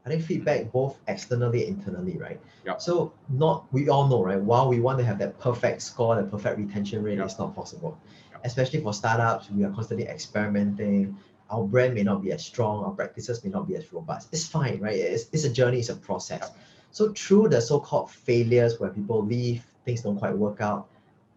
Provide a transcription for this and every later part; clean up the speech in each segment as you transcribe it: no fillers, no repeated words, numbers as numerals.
I think feedback both externally and internally, right? Yep. So we all know, right? While we want to have that perfect score, the perfect retention rate, Yep. it's not possible. Yep. Especially for startups, we are constantly experimenting. Our brand may not be as strong, our practices may not be as robust. It's fine, right? It's a journey, it's a process. Yep. So through the so-called failures where people leave, things don't quite work out,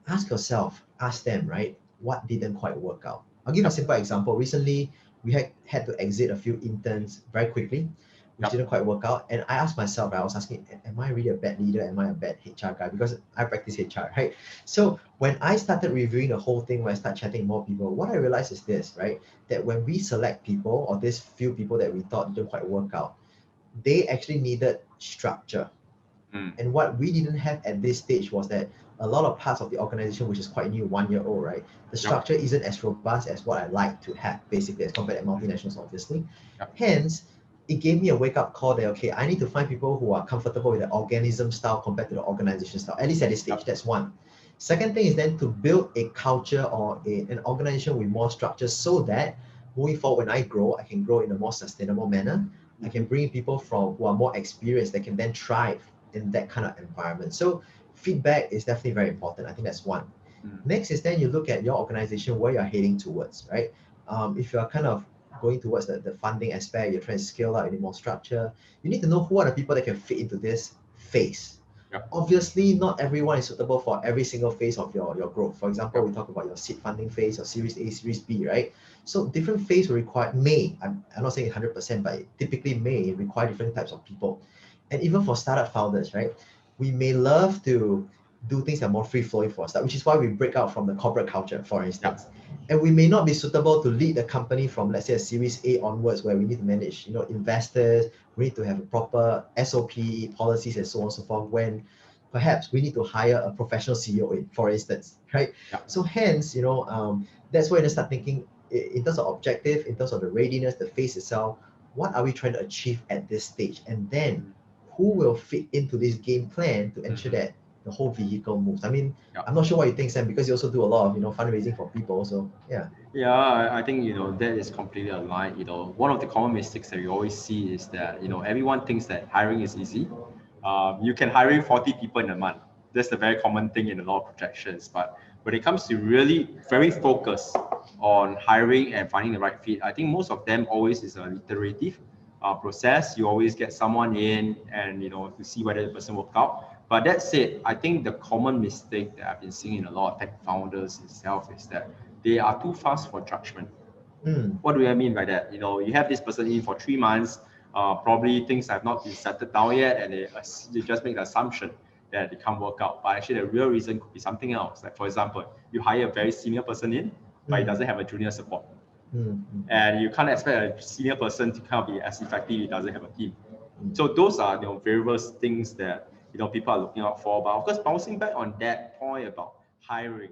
ask yourself, ask them, right? What didn't quite work out? I'll give a simple example. Recently, we had to exit a few interns very quickly, which didn't quite work out. And I asked myself, I was asking, am I really a bad leader? Am I a bad HR guy? Because I practice HR, right? So when I started reviewing the whole thing, when I started chatting more people, what I realized is this, right? That when we select people, or these few people that we thought didn't quite work out, they actually needed structure. And what we didn't have at this stage was that a lot of parts of the organization, which is quite new, 1 year old, right? The structure isn't as robust as what I like to have, basically, as compared to multinationals, obviously. Hence, it gave me a wake-up call that, okay, I need to find people who are comfortable with the organism style compared to the organization style, at least at this stage. That's one. Second thing is then to build a culture or an organization with more structure so that moving forward, when I grow, I can grow in a more sustainable manner. I can bring people who are more experienced that can then thrive in that kind of environment. So feedback is definitely very important. I think that's one. Next is then you look at your organization, where you're heading towards, right? If you're kind of going towards the funding aspect, you're trying to scale out, you need more structure, you need to know who are the people that can fit into this phase. Obviously, not everyone is suitable for every single phase of your growth. For example, we talk about your seed funding phase, your Series A, Series B, right? So different phase will require, I'm not saying 100%, but typically may require different types of people. And even for startup founders, right? We may love to do things that are more free-flowing for us, which is why we break out from the corporate culture, for instance. And we may not be suitable to lead the company from, let's say, a Series A onwards, where we need to manage, investors, we need to have a proper SOP, policies, and so on and so forth, when perhaps we need to hire a professional CEO, for instance, right? So hence, that's where you start thinking in terms of objective, in terms of the readiness, the phase itself, what are we trying to achieve at this stage? And then who will fit into this game plan to ensure that the whole vehicle moves? I mean, I'm not sure what you think, Sam, because you also do a lot of fundraising for people. So yeah. Yeah, I think that is completely aligned. One of the common mistakes that we always see is that everyone thinks that hiring is easy. You can hire 40 people in a month. That's the very common thing in a lot of projections. But when it comes to really very focused on hiring and finding the right fit, I think most of them always is an iterative process. You always get someone in and to see whether the person works out. But that said, I think the common mistake that I've been seeing in a lot of tech founders itself is that they are too fast for judgment. What do I mean by that? You have this person in for 3 months, probably things have not been settled down yet, and they just make the assumption that it can't work out. But actually, the real reason could be something else. Like, for example, you hire a very senior person in, but he doesn't have a junior support. And you can't expect a senior person to kind of be as effective if he doesn't have a team. So those are various things that people are looking out for. But of course, bouncing back on that point about hiring,